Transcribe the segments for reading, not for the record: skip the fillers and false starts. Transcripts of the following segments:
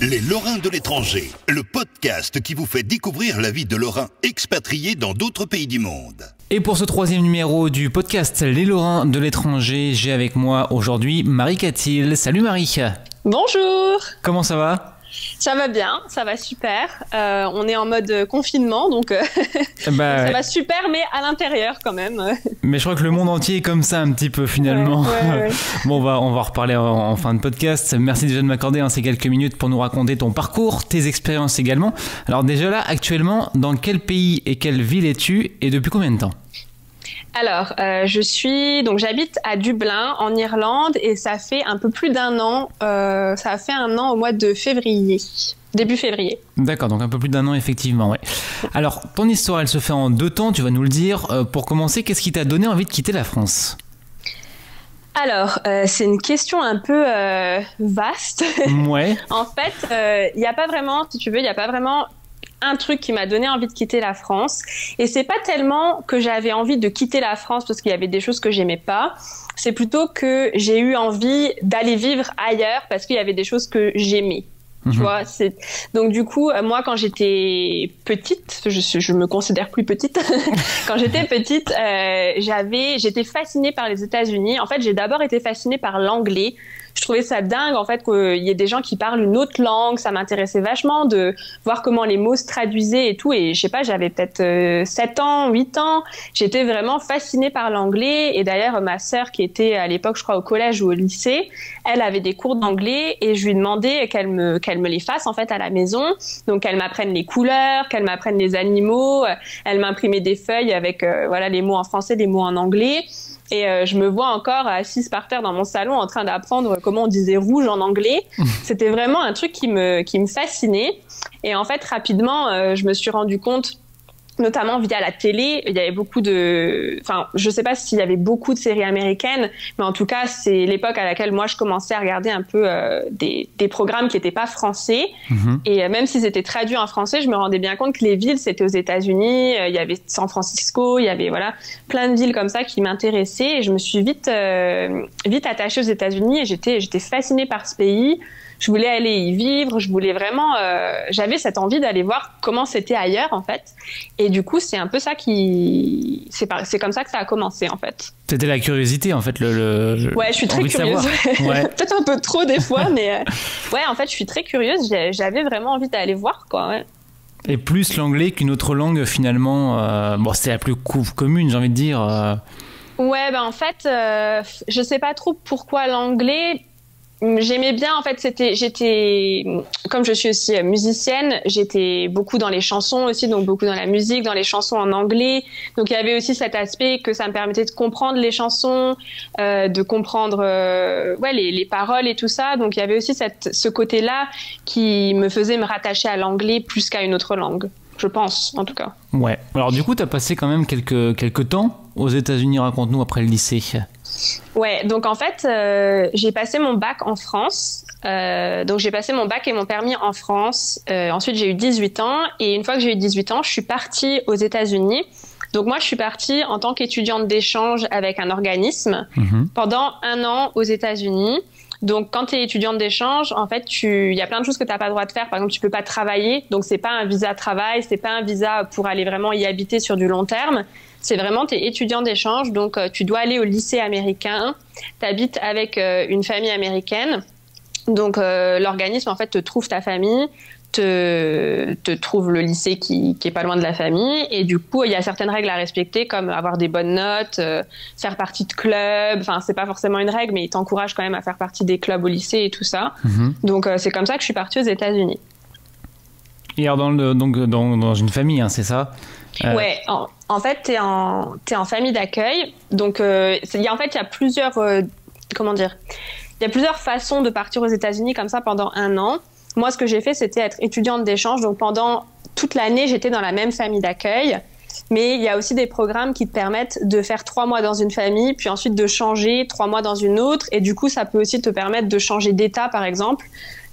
Les Lorrains de l'étranger, le podcast qui vous fait découvrir la vie de Lorrains expatriés dans d'autres pays du monde. Et pour ce troisième numéro du podcast Les Lorrains de l'étranger, j'ai avec moi aujourd'hui Marie Catil. Salut Marie. Bonjour. Comment ça va ? Ça va bien, ça va super. On est en mode confinement, donc ça va super, mais à l'intérieur quand même. Mais je crois que le monde entier est comme ça un petit peu finalement. Ouais. Bon, on va reparler en fin de podcast. Merci déjà de m'accorder ces quelques minutes pour nous raconter ton parcours, tes expériences également. Alors déjà là, actuellement, dans quel pays et quelle ville es-tu et depuis combien de temps ? Alors, j'habite à Dublin, en Irlande, et ça fait un peu plus d'un an. Ça a fait un an au mois de février, début février. D'accord, donc un peu plus d'un an, effectivement, ouais. Alors, ton histoire, elle se fait en 2 temps, tu vas nous le dire. Pour commencer, qu'est-ce qui t'a donné envie de quitter la France ? Alors, c'est une question un peu vaste. Ouais. En fait, il n'y a pas vraiment, si tu veux, il n'y a pas vraiment un truc qui m'a donné envie de quitter la France. Et c'est pas tellement que j'avais envie de quitter la France parce qu'il y avait des choses que j'aimais pas. C'est plutôt que j'ai eu envie d'aller vivre ailleurs parce qu'il y avait des choses que j'aimais. Tu vois, donc du coup, moi, quand j'étais petite, je me considère plus petite. Quand j'étais petite, j'étais fascinée par les États-Unis. En fait, j'ai d'abord été fascinée par l'anglais. Je trouvais ça dingue, en fait, qu'il y ait des gens qui parlent une autre langue. Ça m'intéressait vachement de voir comment les mots se traduisaient et tout. Et je sais pas, j'avais peut-être 7 ans, 8 ans. J'étais vraiment fascinée par l'anglais. Et d'ailleurs, ma sœur, qui était à l'époque, je crois, au collège ou au lycée, elle avait des cours d'anglais et je lui demandais qu'elle me les fasse, en fait, à la maison. Donc, qu'elle m'apprenne les couleurs, qu'elle m'apprenne les animaux. Elle m'imprimait des feuilles avec, les mots en français, les mots en anglais. Et je me vois encore assise par terre dans mon salon en train d'apprendre comment on disait rouge en anglais. C'était vraiment un truc qui me fascinait. Et en fait, rapidement, je me suis rendu compte, notamment via la télé, il y avait beaucoup je sais pas s'il y avait beaucoup de séries américaines, mais en tout cas, c'est l'époque à laquelle moi je commençais à regarder un peu des programmes qui n'étaient pas français. Et même s'ils étaient traduits en français, je me rendais bien compte que les villes, c'était aux États-Unis. Il y avait San Francisco, il y avait plein de villes comme ça qui m'intéressaient. Et je me suis vite attachée aux États-Unis et j'étais fascinée par ce pays. Je voulais aller y vivre, je voulais vraiment... j'avais cette envie d'aller voir comment c'était ailleurs, en fait. Et du coup, c'est un peu ça c'est comme ça que ça a commencé, en fait. C'était la curiosité, en fait, Ouais, je suis très curieuse. Ouais. Peut-être un peu trop, des fois, mais... Ouais, en fait, je suis très curieuse. J'avais vraiment envie d'aller voir, quoi, ouais. Et plus l'anglais qu'une autre langue, finalement... c'était la plus commune, j'ai envie de dire. Ouais, en fait, je sais pas trop pourquoi l'anglais... J'aimais bien, en fait, comme je suis aussi musicienne, j'étais beaucoup dans les chansons aussi, donc beaucoup dans la musique, dans les chansons en anglais. Donc il y avait aussi cet aspect que ça me permettait de comprendre les chansons, de comprendre les paroles et tout ça. Donc il y avait aussi ce côté-là qui me faisait me rattacher à l'anglais plus qu'à une autre langue, je pense, en tout cas. Ouais. Alors du coup, tu as passé quand même quelques temps aux États-Unis, raconte-nous, après le lycée. Ouais, donc en fait, j'ai passé mon bac en France. Donc j'ai passé mon bac et mon permis en France. Ensuite, j'ai eu 18 ans. Et une fois que j'ai eu 18 ans, je suis partie aux États-Unis. Donc moi, je suis partie en tant qu'étudiante d'échange avec un organisme pendant 1 an aux États-Unis. Donc, quand tu es étudiante d'échange, en fait, il y a plein de choses que tu n'as pas le droit de faire. Par exemple, tu peux pas travailler. Donc, c'est pas un visa travail, c'est pas un visa pour aller vraiment y habiter sur du long terme. C'est vraiment, tu es étudiant d'échange. Donc, tu dois aller au lycée américain. Tu habites avec une famille américaine. Donc, l'organisme, en fait, te trouve ta famille, te trouve le lycée qui est pas loin de la famille. Et du coup, il y a certaines règles à respecter, comme avoir des bonnes notes, faire partie de clubs. Enfin, c'est pas forcément une règle, mais ils t'encouragent quand même à faire partie des clubs au lycée et tout ça. Donc, c'est comme ça que je suis partie aux États-Unis. Et alors, dans une famille, c'est ça ? Ouais, en fait, t'es en famille d'accueil. Donc, il y a plusieurs... comment dire ? Il y a plusieurs façons de partir aux États-Unis comme ça pendant 1 an. Moi, ce que j'ai fait, c'était être étudiante d'échange. Donc, pendant toute l'année, j'étais dans la même famille d'accueil. Mais il y a aussi des programmes qui te permettent de faire 3 mois dans une famille, puis ensuite de changer 3 mois dans une autre. Et du coup, ça peut aussi te permettre de changer d'état, par exemple.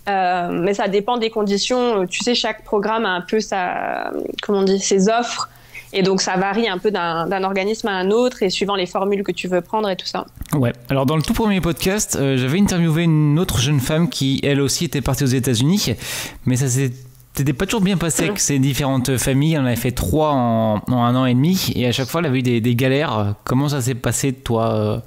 Mais ça dépend des conditions. Tu sais, chaque programme a un peu ses offres. Et donc, ça varie un peu d'un organisme à un autre et suivant les formules que tu veux prendre et tout ça. Ouais. Alors, dans le tout premier podcast, j'avais interviewé une autre jeune femme qui, elle aussi, était partie aux États-Unis, mais ça c'était pas toujours bien passé avec ces différentes familles. On avait fait 3 en 1 an et demi, et à chaque fois, elle avait eu des galères. Comment ça s'est passé, toi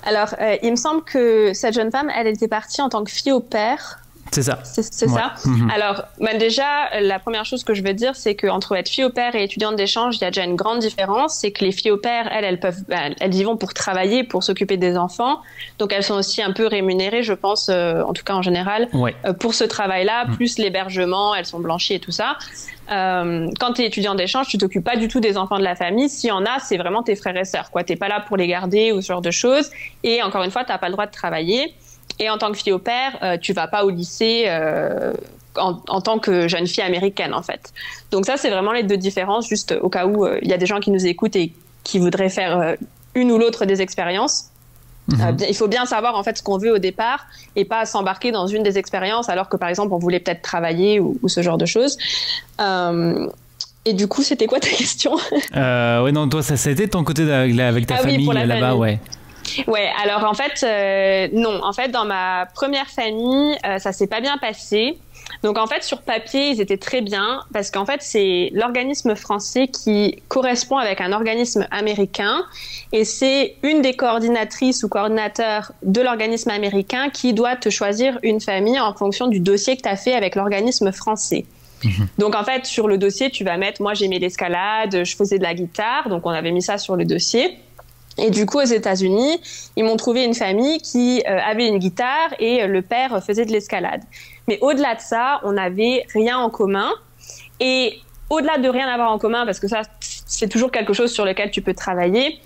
Alors, il me semble que cette jeune femme, elle était partie en tant que fille au père. C'est ça. C'est ouais. ça. Mm-hmm. Alors, déjà, la première chose que je veux dire, c'est qu'entre être fille au père et étudiante d'échange, il y a déjà une grande différence. C'est que les filles au père, elles y vont pour travailler, pour s'occuper des enfants. Donc, elles sont aussi un peu rémunérées, je pense, en tout cas en général, pour ce travail-là, plus l'hébergement, elles sont blanchies et tout ça. Quand tu es étudiant d'échange, tu t'occupes pas du tout des enfants de la famille. S'il y en a, c'est vraiment tes frères et sœurs, quoi. T'es pas là pour les garder ou ce genre de choses. Et encore une fois, t'as pas le droit de travailler. Et en tant que fille au père, tu vas pas au lycée en tant que jeune fille américaine, en fait. Donc ça, c'est vraiment les 2 différences, juste au cas où il y a des gens qui nous écoutent et qui voudraient faire une ou l'autre des expériences. Il faut bien savoir, en fait, ce qu'on veut au départ et pas s'embarquer dans une des expériences alors que, par exemple, on voulait peut-être travailler ou ce genre de choses. Et du coup, c'était quoi ta question? Ouais, non, toi, ça a été ton côté avec ta famille là-bas, ouais. Ouais, alors en fait, non. En fait, dans ma première famille, ça s'est pas bien passé. Donc en fait, sur papier, ils étaient très bien parce qu'en fait, c'est l'organisme français qui correspond avec un organisme américain et c'est une des coordinatrices ou coordinateurs de l'organisme américain qui doit te choisir une famille en fonction du dossier que tu as fait avec l'organisme français. Donc en fait, sur le dossier, tu vas mettre, moi j'aimais l'escalade, je faisais de la guitare, donc on avait mis ça sur le dossier. Et du coup, aux États-Unis, ils m'ont trouvé une famille qui avait une guitare et le père faisait de l'escalade. Mais au-delà de ça, on n'avait rien en commun. Et au-delà de rien avoir en commun, parce que ça, c'est toujours quelque chose sur lequel tu peux travailler,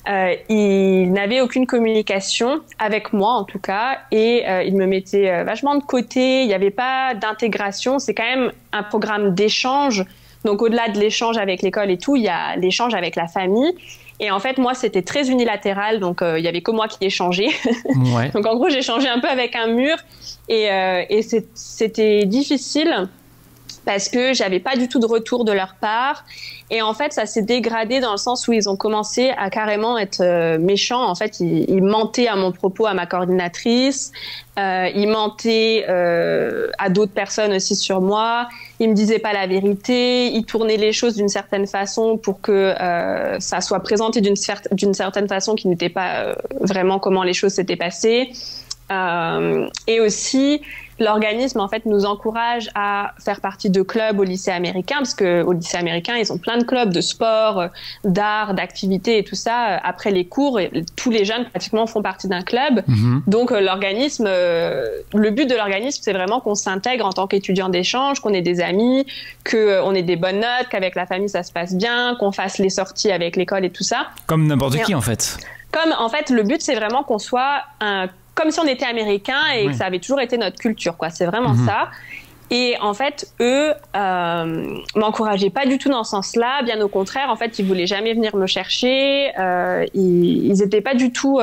ils n'avaient aucune communication avec moi, en tout cas, et ils me mettaient vachement de côté. Il n'y avait pas d'intégration. C'est quand même un programme d'échange. Donc, au-delà de l'échange avec l'école et tout, il y a l'échange avec la famille. Et en fait, moi, c'était très unilatéral, donc il y avait que moi qui échangeais. Ouais. Donc en gros, j'échangeais un peu avec un mur et c'était difficile parce que j'avais pas du tout de retour de leur part. Et en fait, ça s'est dégradé dans le sens où ils ont commencé à carrément être méchants. En fait, ils mentaient à mon propos, à ma coordinatrice. Ils mentaient à d'autres personnes aussi sur moi. Ils me disaient pas la vérité. Ils tournaient les choses d'une certaine façon pour que ça soit présenté d'une certaine façon qui n'était pas vraiment comment les choses s'étaient passées. Et aussi, l'organisme en fait nous encourage à faire partie de clubs au lycée américain parce que au lycée américain ils ont plein de clubs de sport, d'art, d'activités et tout ça après les cours. Et tous les jeunes pratiquement font partie d'un club. Donc l'organisme, le but de l'organisme c'est vraiment qu'on s'intègre en tant qu'étudiant d'échange, qu'on ait des amis, qu'on ait des bonnes notes, qu'avec la famille ça se passe bien, qu'on fasse les sorties avec l'école et tout ça. Comme n'importe qui en fait. Comme en fait le but c'est vraiment qu'on soit comme si on était américain et que ça avait toujours été notre culture, quoi. C'est vraiment ça. Et en fait, eux m'encourageaient pas du tout dans ce sens-là. Bien au contraire, en fait, ils voulaient jamais venir me chercher. Ils étaient pas du tout.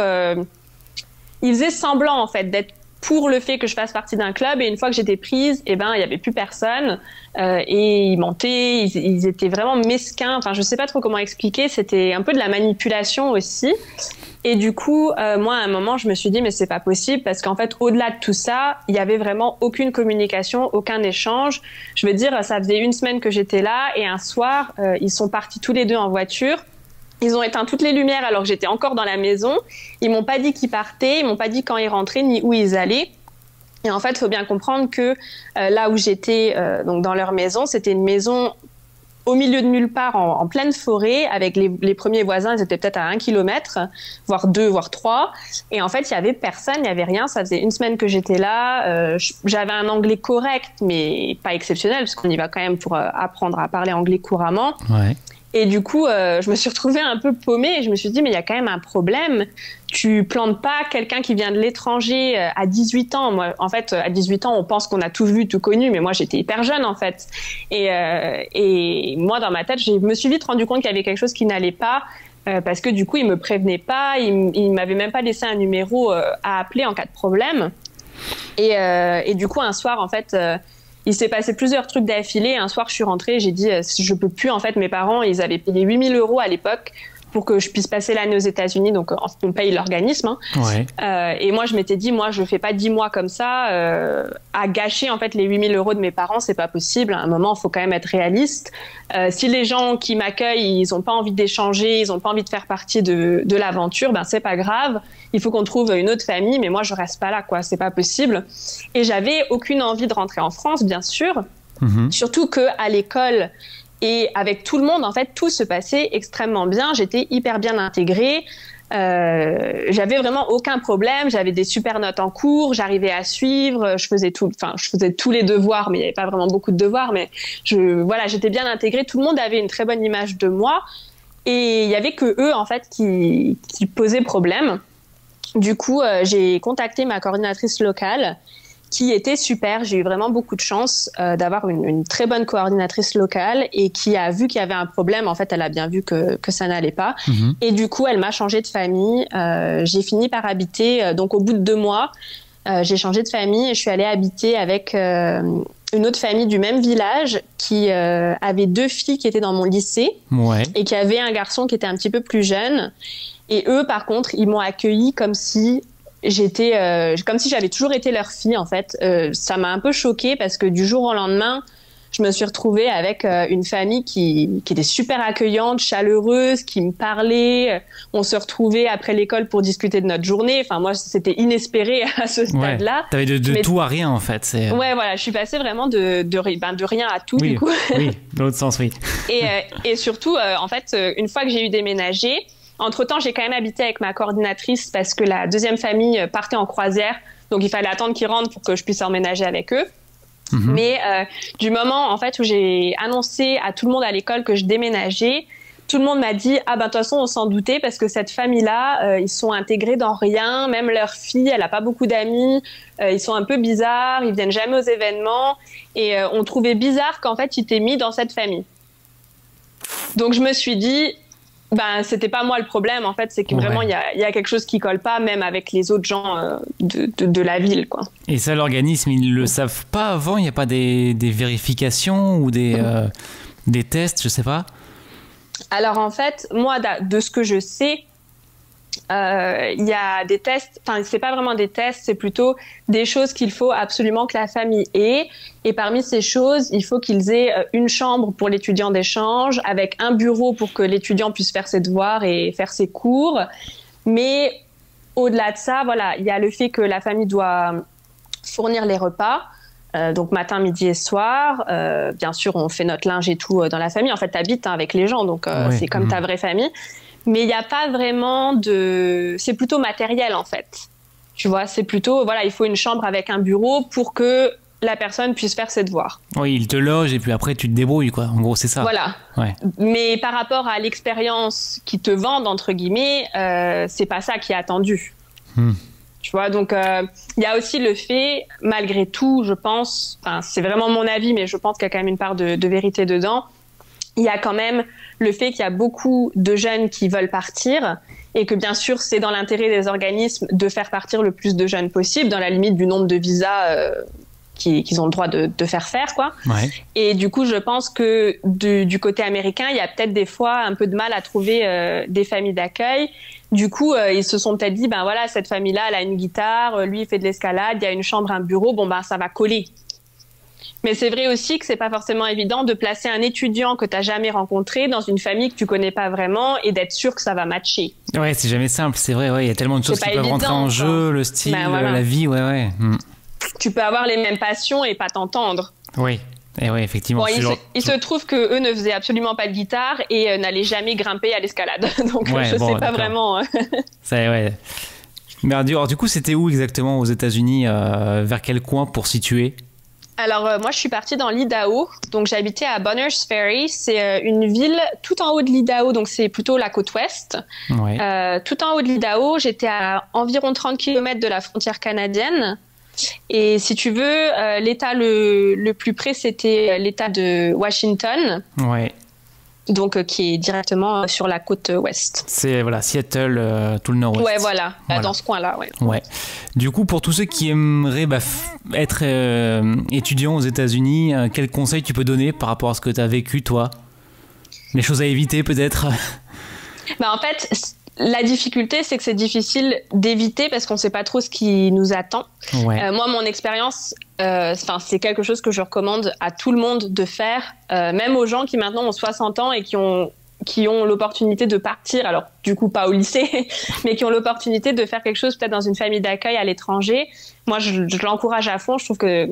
Ils faisaient semblant en fait d'être pour le fait que je fasse partie d'un club. Et une fois que j'étais prise, il y avait plus personne. Et ils mentaient. Ils étaient vraiment mesquins. Enfin, je sais pas trop comment expliquer. C'était un peu de la manipulation aussi. Et du coup, moi, à un moment, je me suis dit, mais c'est pas possible parce qu'en fait, au-delà de tout ça, il y avait vraiment aucune communication, aucun échange. Je veux dire, ça faisait 1 semaine que j'étais là et un soir, ils sont partis tous les 2 en voiture. Ils ont éteint toutes les lumières alors que j'étais encore dans la maison. Ils m'ont pas dit qu'ils partaient, ils m'ont pas dit quand ils rentraient ni où ils allaient. Et en fait, il faut bien comprendre que là où j'étais, donc dans leur maison, c'était une maison au milieu de nulle part, en pleine forêt, avec les premiers voisins, ils étaient peut-être à 1 kilomètre, voire 2, voire 3. Et en fait, il y avait personne, il y avait rien. Ça faisait 1 semaine que j'étais là. J'avais un anglais correct, mais pas exceptionnel, parce qu'on y va quand même pour apprendre à parler anglais couramment. Ouais. Et du coup, je me suis retrouvée un peu paumée et je me suis dit, mais il y a quand même un problème. Tu plantes pas quelqu'un qui vient de l'étranger à 18 ans. Moi, en fait, à 18 ans, on pense qu'on a tout vu, tout connu, mais moi, j'étais hyper jeune, en fait. Et moi, dans ma tête, je me suis vite rendu compte qu'il y avait quelque chose qui n'allait pas parce que du coup, il me prévenait pas, il m'avait même pas laissé un numéro à appeler en cas de problème. Et du coup, un soir, en fait, il s'est passé plusieurs trucs d'affilée. Un soir, je suis rentrée, j'ai dit, je peux plus. En fait, mes parents, ils avaient payé 8 000 € à l'époque pour que je puisse passer l'année aux États-Unis. Donc, on paye l'organisme. Hein. Ouais. Et moi, je m'étais dit, moi, je fais pas 10 mois comme ça à gâcher en fait les 8 000 € de mes parents. C'est pas possible. À un moment, il faut quand même être réaliste. Si les gens qui m'accueillent, ils ont pas envie d'échanger, ils ont pas envie de faire partie de l'aventure, ben c'est pas grave. Il faut qu'on trouve une autre famille. Mais moi, je reste pas là, quoi. C'est pas possible. Et j'avais aucune envie de rentrer en France, bien sûr. Surtout que à l'école et avec tout le monde, en fait, tout se passait extrêmement bien. J'étais hyper bien intégrée. J'avais vraiment aucun problème. J'avais des super notes en cours. J'arrivais à suivre. Je faisais tous les devoirs, mais il n'y avait pas vraiment beaucoup de devoirs. Mais j'étais bien intégrée. Tout le monde avait une très bonne image de moi. Et il y avait que eux, en fait, qui posaient problème. Du coup, j'ai contacté ma coordinatrice locale, qui était super. J'ai eu vraiment beaucoup de chance d'avoir une très bonne coordinatrice locale et qui a vu qu'il y avait un problème. En fait, elle a bien vu que ça n'allait pas. Et du coup, elle m'a changé de famille. J'ai fini par habiter, donc au bout de 2 mois, j'ai changé de famille et je suis allée habiter avec une autre famille du même village qui avait 2 filles qui étaient dans mon lycée et qui avait un garçon qui était un petit peu plus jeune. Et eux, par contre, ils m'ont accueillie comme si j'avais toujours été leur fille, en fait. Ça m'a un peu choquée parce que du jour au lendemain, je me suis retrouvée avec une famille qui était super accueillante, chaleureuse, qui me parlait. On se retrouvait après l'école pour discuter de notre journée. Enfin, moi, c'était inespéré à ce stade-là. T'avais de tout à rien, en fait. Ouais, voilà. Je suis passée vraiment de rien à tout, du coup. Oui, dans l'autre sens, oui. Et surtout, en fait, une fois que j'ai eu déménagé, entre-temps, j'ai quand même habité avec ma coordinatrice parce que la deuxième famille partait en croisière. Donc, il fallait attendre qu'ils rentrent pour que je puisse emménager avec eux. Mais du moment, en fait, où j'ai annoncé à tout le monde à l'école que je déménageais, tout le monde m'a dit « Ah ben, de toute façon, on s'en doutait parce que cette famille-là, ils sont intégrés dans rien. Même leur fille, elle n'a pas beaucoup d'amis. Ils sont un peu bizarres. Ils viennent jamais aux événements. Et on trouvait bizarre qu'en fait, ils t'aient mis dans cette famille. » Donc, je me suis dit... Ben, c'était pas moi le problème, en fait, c'est que vraiment, il y a quelque chose qui colle pas, même avec les autres gens de la ville, quoi. Et ça, l'organisme, ils le savent pas avant? Il n'y a pas des vérifications ou des tests, je sais pas? Alors, en fait, moi, de ce que je sais, il y a des tests, enfin, c'est pas vraiment des tests, c'est plutôt des choses qu'il faut absolument que la famille ait. Et parmi ces choses, il faut qu'ils aient une chambre pour l'étudiant d'échange, avec un bureau pour que l'étudiant puisse faire ses devoirs et faire ses cours. Mais au-delà de ça, voilà, il y a le fait que la famille doit fournir les repas. Donc matin, midi et soir. Bien sûr, on fait notre linge et tout dans la famille. En fait, t'habites avec les gens, donc c'est comme ta vraie famille. Mais il n'y a pas vraiment de... C'est plutôt matériel, en fait. Tu vois, c'est plutôt... Voilà, il faut une chambre avec un bureau pour que la personne puisse faire ses devoirs. Oui, il te loge et puis après, tu te débrouilles, quoi. En gros, c'est ça. Voilà. Ouais. Mais par rapport à l'expérience qu'ils te vendent, entre guillemets, c'est pas ça qui est attendu. Tu vois, donc il y a aussi le fait, malgré tout, je pense... Enfin, c'est vraiment mon avis, mais je pense qu'il y a quand même une part de vérité dedans. Il y a quand même le fait qu'il y a beaucoup de jeunes qui veulent partir et que bien sûr c'est dans l'intérêt des organismes de faire partir le plus de jeunes possible dans la limite du nombre de visas qu'ils ont le droit de faire quoi. Et du coup je pense que du côté américain il y a peut-être des fois un peu de mal à trouver des familles d'accueil. Du coup ils se sont peut-être dit ben voilà, cette famille là elle a une guitare, lui il fait de l'escalade, il y a une chambre, un bureau, bon ben ça va coller. Mais c'est vrai aussi que c'est pas forcément évident de placer un étudiant que t'as jamais rencontré dans une famille que tu connais pas vraiment et d'être sûr que ça va matcher. Ouais, c'est jamais simple, c'est vrai, il y a tellement de choses qui peuvent rentrer en jeu, le style, la vie, Tu peux avoir les mêmes passions et pas t'entendre. Oui, et ouais, effectivement. Bon, il se trouve que eux ne faisaient absolument pas de guitare et n'allaient jamais grimper à l'escalade. Donc je sais pas vraiment. Ça, ouais. Mais alors, du coup, c'était où exactement aux États-Unis, vers quel coin pour situer? Alors, moi, je suis partie dans l'Idaho. Donc, j'habitais à Bonners Ferry. C'est une ville tout en haut de l'Idaho. Donc, c'est plutôt la côte ouest. Tout en haut de l'Idaho, j'étais à environ 30 km de la frontière canadienne. Et si tu veux, l'État le plus près, c'était l'État de Washington. donc qui est directement sur la côte ouest. C'est voilà, Seattle, tout le nord-ouest. Ouais, voilà, dans ce coin-là. Ouais. Ouais. Du coup, pour tous ceux qui aimeraient être étudiants aux États-Unis, quels conseils tu peux donner par rapport à ce que tu as vécu, toi? Les choses à éviter, peut-être? En fait, la difficulté, c'est que c'est difficile d'éviter parce qu'on ne sait pas trop ce qui nous attend. Ouais. Moi, mon expérience, c'est quelque chose que je recommande à tout le monde de faire, même aux gens qui maintenant ont 60 ans et qui ont l'opportunité de partir, alors du coup pas au lycée, mais qui ont l'opportunité de faire quelque chose peut-être dans une famille d'accueil à l'étranger. Moi, je l'encourage à fond. Je trouve que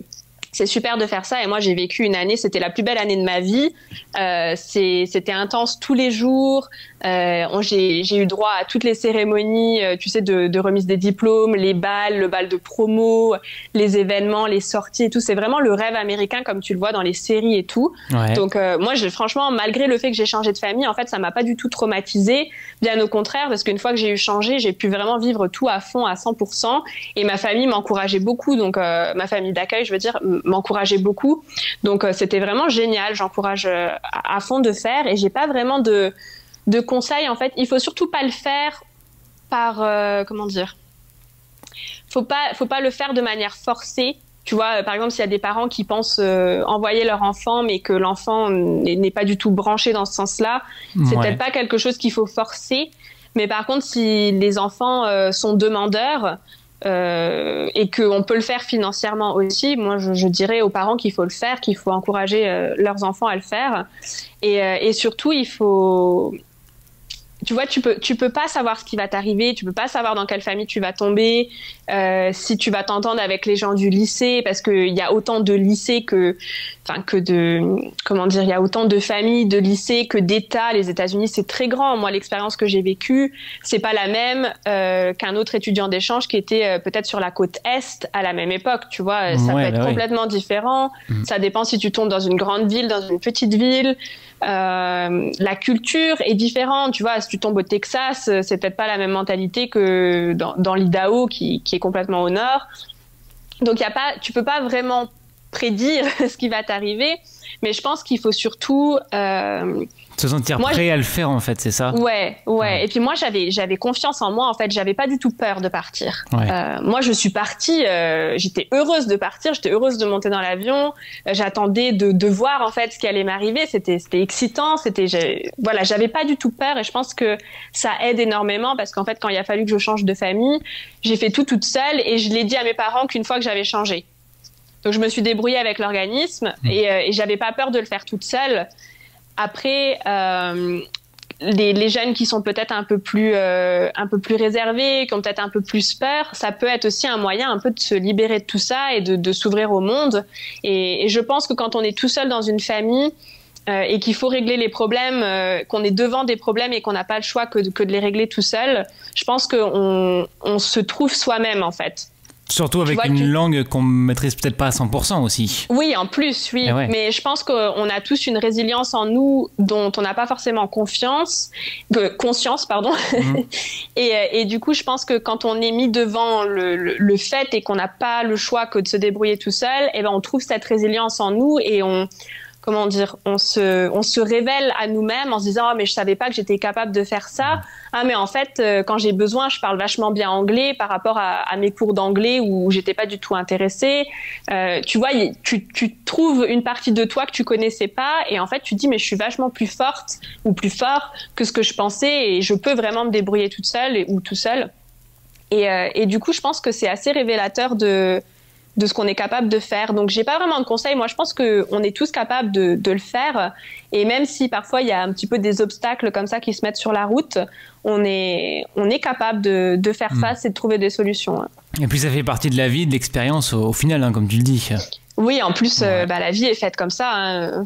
c'est super de faire ça. Et moi, j'ai vécu une année, c'était la plus belle année de ma vie. C'était intense tous les jours. J'ai eu droit à toutes les cérémonies, tu sais, de remise des diplômes, les balles, le bal de promo, les événements, les sorties et tout. C'est vraiment le rêve américain comme tu le vois dans les séries et tout. Ouais. Donc, moi, franchement, malgré le fait que j'ai changé de famille, en fait, ça m'a pas du tout traumatisée. Bien au contraire, parce qu'une fois que j'ai changé, j'ai pu vraiment vivre tout à fond, à 100%. Et ma famille m'encourageait beaucoup. Donc, ma famille d'accueil, je veux dire, m'encourageait beaucoup. Donc, c'était vraiment génial. J'encourage à fond de faire. Et j'ai pas vraiment de conseils. En fait, il faut surtout pas le faire par comment dire. Faut pas le faire de manière forcée. Tu vois, par exemple, s'il y a des parents qui pensent envoyer leur enfant, mais que l'enfant n'est pas du tout branché dans ce sens-là, c'est peut-être pas quelque chose qu'il faut forcer. Mais par contre, si les enfants sont demandeurs et qu'on peut le faire financièrement aussi, moi, je dirais aux parents qu'il faut le faire, qu'il faut encourager leurs enfants à le faire. Et surtout, il faut... Tu vois, tu peux pas savoir ce qui va t'arriver, tu peux pas savoir dans quelle famille tu vas tomber, si tu vas t'entendre avec les gens du lycée, parce que il y a autant de lycées que il y a autant de familles, de lycées que d'États. Les États-Unis, c'est très grand. Moi, l'expérience que j'ai vécue, c'est pas la même qu'un autre étudiant d'échange qui était peut-être sur la côte Est à la même époque. Tu vois, ça peut être complètement différent. Ça dépend si tu tombes dans une grande ville, dans une petite ville. La culture est différente. Tu vois, si tu tombes au Texas, c'est peut-être pas la même mentalité que dans l'Idaho qui est complètement au nord. Donc tu peux pas vraiment prédire ce qui va t'arriver, mais je pense qu'il faut surtout se sentir prêt à le faire, en fait, c'est ça? Ouais. Et puis moi, j'avais confiance en moi, en fait. J'avais pas du tout peur de partir. Moi, je suis partie, j'étais heureuse de partir, j'étais heureuse de monter dans l'avion. J'attendais de voir, en fait, ce qui allait m'arriver. C'était excitant, j'avais pas du tout peur et je pense que ça aide énormément parce qu'en fait, quand il a fallu que je change de famille, j'ai fait tout toute seule et je l'ai dit à mes parents qu'une fois que j'avais changé. Donc, je me suis débrouillée avec l'organisme et j'avais pas peur de le faire toute seule. Après, les jeunes qui sont peut-être un peu plus réservés, qui ont peut-être un peu plus peur, ça peut être aussi un moyen un peu de se libérer de tout ça et de s'ouvrir au monde. Et je pense que quand on est tout seul dans une famille et qu'il faut régler les problèmes, qu'on est devant des problèmes et qu'on n'a pas le choix que de les régler tout seul, je pense qu'on se trouve soi-même, en fait. Surtout avec une langue qu'on maîtrise peut-être pas à 100% aussi. Oui, en plus, oui. Mais je pense qu'on a tous une résilience en nous dont on n'a pas forcément conscience, pardon. Et du coup, je pense que quand on est mis devant le fait et qu'on n'a pas le choix que de se débrouiller tout seul, on trouve cette résilience en nous et on se révèle à nous-mêmes en se disant « Ah, mais je savais pas que j'étais capable de faire ça. Ah, mais en fait, quand j'ai besoin, je parle vachement bien anglais par rapport à mes cours d'anglais où j'étais pas du tout intéressée. » Tu vois, tu trouves une partie de toi que tu connaissais pas et en fait, tu te dis « Mais je suis vachement plus forte ou plus fort que ce que je pensais et je peux vraiment me débrouiller toute seule ou tout seul. » Et du coup, je pense que c'est assez révélateur de ce qu'on est capable de faire. Donc, j'ai pas vraiment de conseils. Moi, je pense qu'on est tous capables de le faire. Et même si parfois, il y a un petit peu des obstacles comme ça qui se mettent sur la route, on est capable de faire face et de trouver des solutions. Et puis, ça fait partie de la vie, de l'expérience au final, comme tu le dis. Oui, en plus, la vie est faite comme ça. Hein.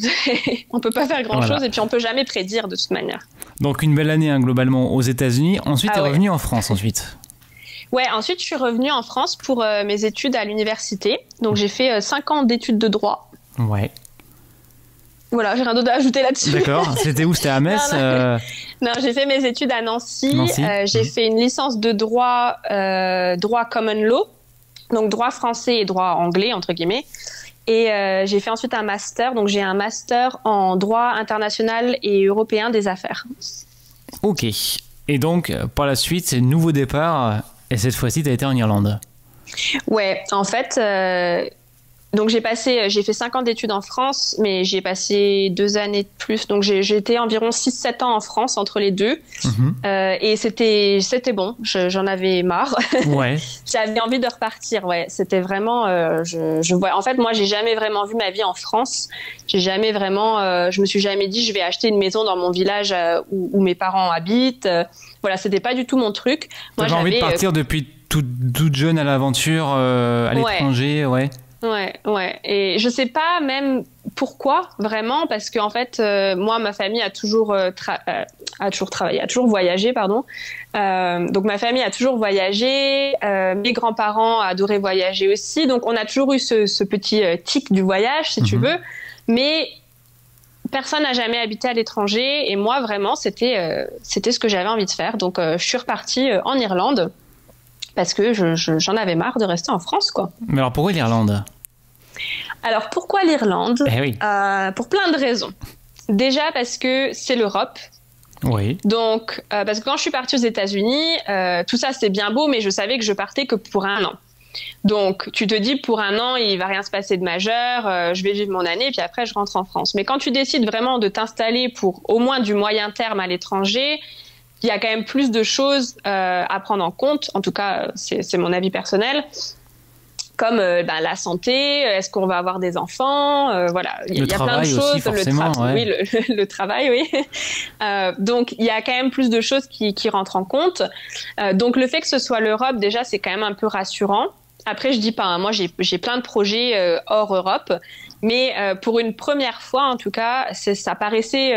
On peut pas faire grand-chose et puis on peut jamais prédire de toute manière. Donc, une belle année globalement aux États-Unis. Ensuite, tu es revenu en France ensuite. Ouais, ensuite, je suis revenue en France pour mes études à l'université. Donc, j'ai fait 5 ans d'études de droit. Ouais. Voilà, j'ai rien d'autre à ajouter là-dessus. D'accord. C'était où? C'était à Metz? Non, j'ai fait mes études à Nancy. J'ai fait une licence de droit common law, donc droit français et droit anglais, entre guillemets. Et j'ai fait ensuite un master. Donc, j'ai un master en droit international et européen des affaires. Ok. Et donc, par la suite, c'est le nouveau départ. Et cette fois-ci, tu as été en Irlande. Ouais, en fait, donc j'ai fait 5 ans d'études en France, mais j'ai passé 2 années de plus. Donc j'ai été environ 6-7 ans en France entre les deux. Et c'était bon, j'en avais marre. Ouais. J'avais envie de repartir, ouais. C'était vraiment... en fait, moi, j'ai jamais vraiment vu ma vie en France. J'ai jamais vraiment... je me suis jamais dit, je vais acheter une maison dans mon village où mes parents habitent. Voilà, c'était pas du tout mon truc. Moi, j'avais envie de partir depuis toute jeune à l'aventure, à l'étranger, ouais. Ouais. Et je sais pas même pourquoi, vraiment, parce qu'en fait, moi, ma famille a toujours voyagé, pardon. Donc, ma famille a toujours voyagé. Mes grands-parents adoraient voyager aussi. Donc, on a toujours eu ce petit tic du voyage, si tu veux. Mais personne n'a jamais habité à l'étranger. Et moi, vraiment, c'était ce que j'avais envie de faire. Donc, je suis repartie en Irlande. Parce que j'en avais marre de rester en France, quoi. Mais alors, pourquoi l'Irlande ? Alors, pourquoi l'Irlande ? Oui. Pour plein de raisons. Déjà, parce que c'est l'Europe. Oui. Donc, parce que quand je suis partie aux États-Unis, tout ça, c'est bien beau, mais je savais que je partais que pour 1 an. Donc, tu te dis, pour 1 an, il va rien se passer de majeur, je vais vivre mon année, puis après, je rentre en France. Mais quand tu décides vraiment de t'installer pour au moins du moyen terme à l'étranger, il y a quand même plus de choses à prendre en compte. En tout cas, c'est mon avis personnel. Comme la santé, est-ce qu'on va avoir des enfants, voilà, il y a plein de choses. Aussi, forcément, oui, le travail, oui. Donc, il y a quand même plus de choses qui rentrent en compte. Donc, le fait que ce soit l'Europe, déjà, c'est quand même un peu rassurant. Après, je dis pas, hein, moi, j'ai plein de projets hors Europe, mais pour une première fois, en tout cas, ça paraissait...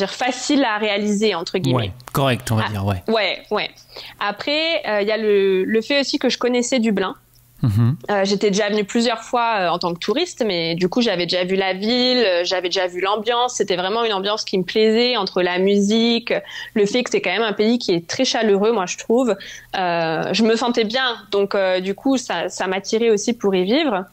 facile à réaliser, entre guillemets. Ouais, correct, on va dire, ouais. Ouais. Après, il y a le fait aussi que je connaissais Dublin. J'étais déjà venue plusieurs fois en tant que touriste, mais du coup, j'avais déjà vu la ville, j'avais déjà vu l'ambiance. C'était vraiment une ambiance qui me plaisait, entre la musique, le fait que c'est quand même un pays qui est très chaleureux, moi, je trouve. Je me sentais bien, donc du coup, ça m'attirait aussi pour y vivre.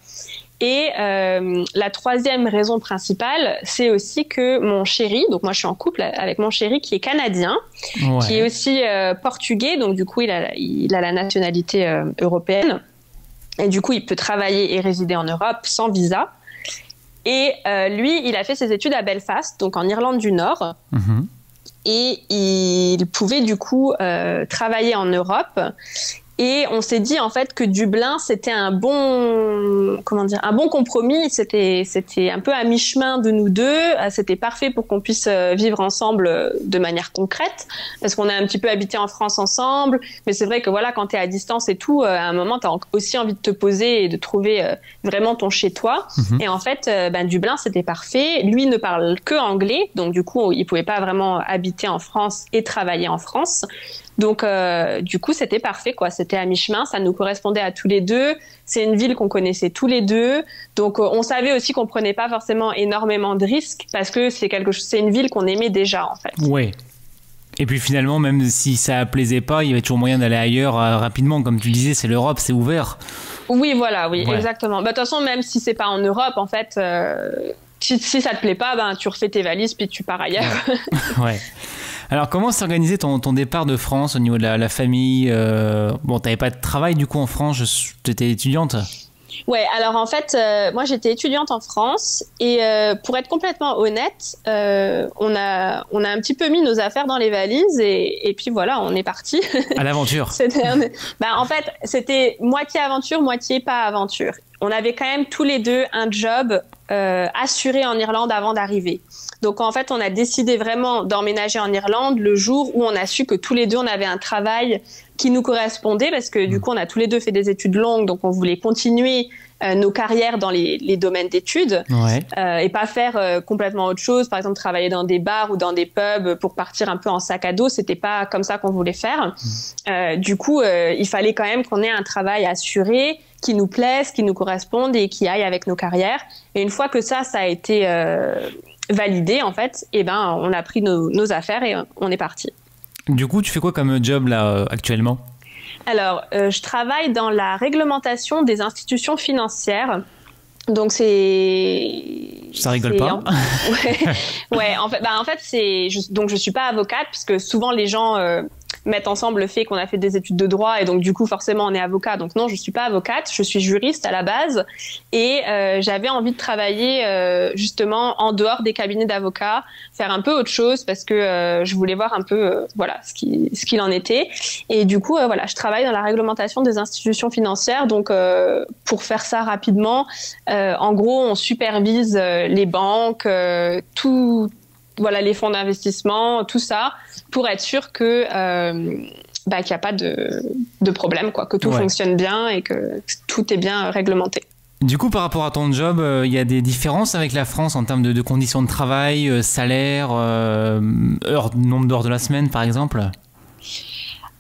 Et la troisième raison principale, c'est aussi que mon chéri, donc moi je suis en couple avec mon chéri qui est canadien, qui est aussi portugais, donc du coup il a la nationalité européenne. Et du coup il peut travailler et résider en Europe sans visa. Et lui, il a fait ses études à Belfast, donc en Irlande du Nord. Et il pouvait du coup travailler en Europe. Et on s'est dit en fait que Dublin c'était un bon compromis. C'était un peu à mi-chemin de nous deux. C'était parfait pour qu'on puisse vivre ensemble de manière concrète, parce qu'on a un petit peu habité en France ensemble. Mais c'est vrai que voilà, quand t'es à distance et tout, à un moment t'as aussi envie de te poser et de trouver vraiment ton chez toi. Et en fait, Dublin c'était parfait. Lui ne parle que anglais, donc du coup il pouvait pas vraiment habiter en France et travailler en France. Donc, du coup, c'était parfait, quoi. C'était à mi-chemin, ça nous correspondait à tous les deux. C'est une ville qu'on connaissait tous les deux. Donc, on savait aussi qu'on prenait pas forcément énormément de risques parce que c'est une ville qu'on aimait déjà, en fait. Ouais. Et puis finalement, même si ça plaisait pas, il y avait toujours moyen d'aller ailleurs rapidement. Comme tu disais, c'est l'Europe, c'est ouvert. Oui, voilà, oui, exactement. De toute façon, même si c'est pas en Europe, en fait, si ça te plaît pas, tu refais tes valises puis tu pars ailleurs. Ouais. Alors, comment s'est organisé ton départ de France au niveau de la famille ? Bon, t'avais pas de travail du coup en France, t'étais étudiante ? Ouais, alors en fait, moi j'étais étudiante en France et pour être complètement honnête, on a un petit peu mis nos affaires dans les valises et puis voilà, on est parti. À l'aventure. En fait, c'était moitié aventure, moitié pas aventure. On avait quand même tous les deux un job assuré en Irlande avant d'arriver. Donc, en fait, on a décidé vraiment d'emménager en Irlande le jour où on a su que tous les deux, on avait un travail qui nous correspondait parce que du coup, on a tous les deux fait des études longues. Donc, on voulait continuer nos carrières dans les domaines d'études et pas faire complètement autre chose. Par exemple, travailler dans des bars ou dans des pubs pour partir un peu en sac à dos. C'était pas comme ça qu'on voulait faire. Du coup, il fallait quand même qu'on ait un travail assuré qui nous plaise, qui nous corresponde et qui aille avec nos carrières. Et une fois que ça a été validé, en fait, on a pris nos affaires et on est parti. Du coup, tu fais quoi comme job là actuellement ? Alors, je travaille dans la réglementation des institutions financières. Donc ça rigole pas. Ouais, en fait donc je suis pas avocate, puisque souvent les gens mettent ensemble le fait qu'on a fait des études de droit et donc du coup forcément on est avocat. Donc non, je suis pas avocate, je suis juriste à la base et j'avais envie de travailler justement en dehors des cabinets d'avocats, faire un peu autre chose parce que je voulais voir un peu ce qu'il en était. Et du coup je travaille dans la réglementation des institutions financières. Donc pour faire ça rapidement, en gros on supervise les banques, les fonds d'investissement, tout ça, pour être sûr que qu'il n'y a pas de problème, quoi, que tout fonctionne bien et que tout est bien réglementé. Du coup, par rapport à ton job, il y a des différences avec la France en termes de conditions de travail, salaire, nombre d'heures de la semaine, par exemple?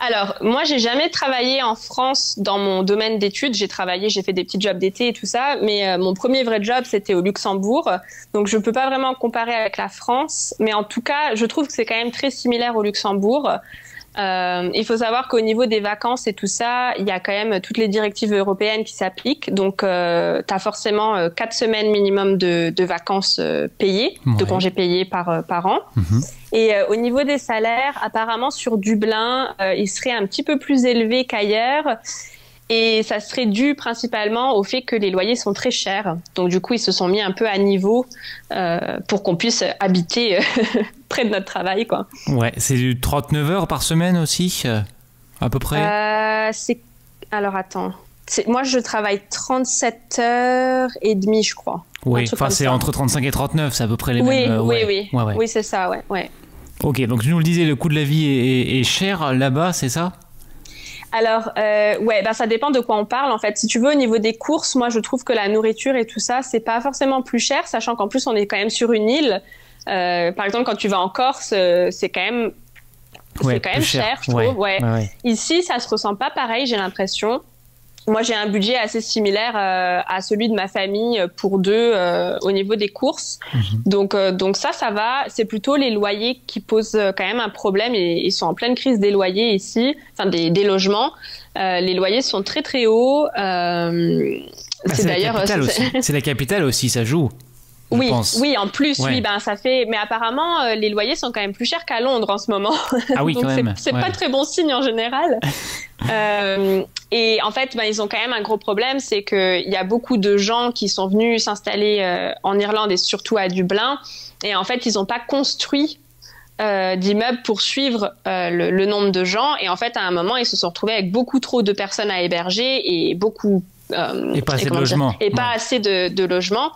Alors, moi, j'ai jamais travaillé en France dans mon domaine d'études. J'ai fait des petits jobs d'été et tout ça, mais mon premier vrai job, c'était au Luxembourg. Donc, je peux pas vraiment comparer avec la France, mais en tout cas, je trouve que c'est quand même très similaire au Luxembourg. Il faut savoir qu'au niveau des vacances et tout ça, il y a quand même toutes les directives européennes qui s'appliquent. Donc, tu as forcément 4 semaines minimum de vacances payées, de congés payés par an. Et au niveau des salaires, apparemment sur Dublin, ils seraient un petit peu plus élevés qu'ailleurs. Et ça serait dû principalement au fait que les loyers sont très chers. Donc du coup, ils se sont mis un peu à niveau pour qu'on puisse habiter près de notre travail, quoi. Ouais, c'est du 39 heures par semaine aussi, à peu près. Alors attends. Moi, je travaille 37 heures et demie, je crois. Oui, enfin c'est entre 35 et 39, c'est à peu près les mêmes. Oui, c'est ça, ouais. Ok, donc tu nous le disais, le coût de la vie est cher là-bas, c'est ça? Alors, ça dépend de quoi on parle, en fait. Si tu veux, au niveau des courses, moi, je trouve que la nourriture et tout ça, c'est pas forcément plus cher, sachant qu'en plus, on est quand même sur une île. Par exemple, quand tu vas en Corse, c'est quand même cher, je trouve. Ouais. Ici, ça se ressent pas pareil, j'ai l'impression. Moi, j'ai un budget assez similaire à celui de ma famille pour deux au niveau des courses. Donc ça va. C'est plutôt les loyers qui posent quand même un problème et ils sont en pleine crise des loyers ici, enfin des logements. Les loyers sont très très hauts. C'est la capitale aussi, ça joue. Oui, en plus, ça fait. Mais apparemment, les loyers sont quand même plus chers qu'à Londres en ce moment. Ah oui, donc quand même. C'est pas très bon signe en général. Et en fait, ils ont quand même un gros problème, c'est qu'il y a beaucoup de gens qui sont venus s'installer en Irlande et surtout à Dublin. Et en fait, ils n'ont pas construit d'immeubles pour suivre le nombre de gens. Et en fait, à un moment, ils se sont retrouvés avec beaucoup trop de personnes à héberger et beaucoup. Et pas assez de logements. Et pas assez de logements.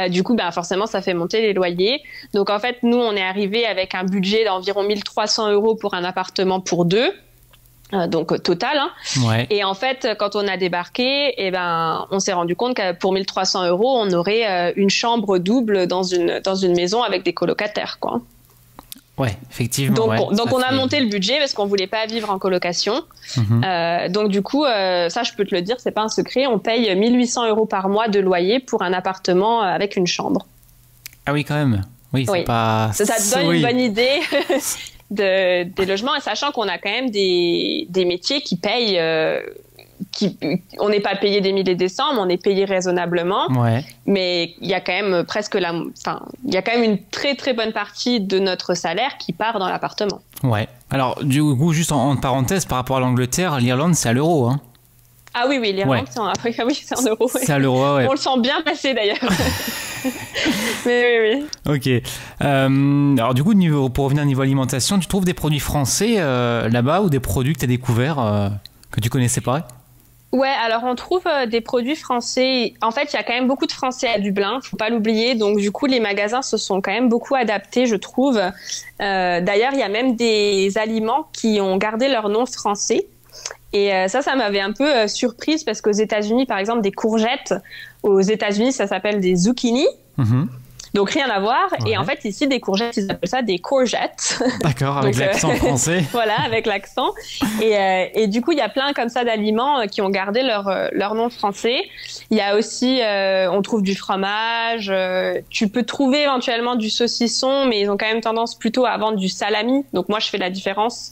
Du coup, forcément, ça fait monter les loyers. Donc, en fait, nous, on est arrivé avec un budget d'environ 1 300 € pour un appartement pour deux. Donc total. Et en fait, quand on a débarqué, on s'est rendu compte que pour 1 300 €, on aurait une chambre double dans une maison avec des colocataires, quoi. Ouais, effectivement. Donc on a monté le budget parce qu'on voulait pas vivre en colocation. Donc du coup, ça je peux te le dire, c'est pas un secret, on paye 1 800 € par mois de loyer pour un appartement avec une chambre. Ah oui, quand même. Oui, c'est pas. Ça te donne une bonne idée. Des logements, et sachant qu'on a quand même des métiers qui payent, on n'est pas payé des milliers des cents, mais on est payé raisonnablement. Mais il y a quand même il y a quand même une très très bonne partie de notre salaire qui part dans l'appartement. Ouais. Alors du coup, juste en parenthèse, par rapport à l'Angleterre, l'Irlande c'est à l'euro, hein. Ah oui, l'Irlande, c'est en euros. C'est à l'euro, ouais. On le sent bien passer d'ailleurs. Mais oui. Ok. Alors du coup, pour revenir au niveau alimentation, tu trouves des produits français là-bas ou des produits que tu as découverts que tu connaissais pas? Ouais, alors on trouve des produits français. En fait, il y a quand même beaucoup de Français à Dublin, faut pas l'oublier. Donc du coup, les magasins se sont quand même beaucoup adaptés, je trouve. D'ailleurs, il y a même des aliments qui ont gardé leur nom français. Et ça m'avait un peu surprise parce qu'aux États-Unis, par exemple, des courgettes, aux États-Unis, ça s'appelle des zucchini. Donc rien à voir. Et en fait, ici, des courgettes, ils appellent ça des courgettes. D'accord, avec l'accent français. Voilà, avec l'accent. Et du coup, il y a plein comme ça d'aliments qui ont gardé leur nom français. Il y a aussi, on trouve du fromage. Tu peux trouver éventuellement du saucisson, mais ils ont quand même tendance plutôt à vendre du salami. Donc moi, je fais la différence.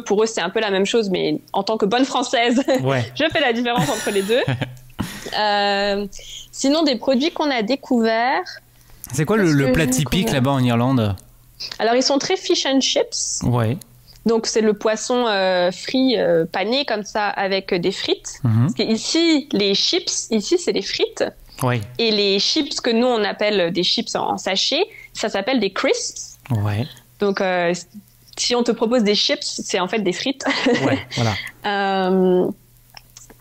Pour eux, c'est un peu la même chose, mais en tant que bonne Française, je fais la différence entre les deux. Sinon, des produits qu'on a découverts. C'est quoi le plat typique là-bas en Irlande? Alors, ils sont très fish and chips. Ouais. Donc, c'est le poisson frit pané comme ça avec des frites. Parce qu'ici, les chips, c'est les frites. Ouais. Et les chips que nous, on appelle des chips en sachet, ça s'appelle des crisps. Ouais. Donc, si on te propose des chips, c'est en fait des frites. Ouais, voilà.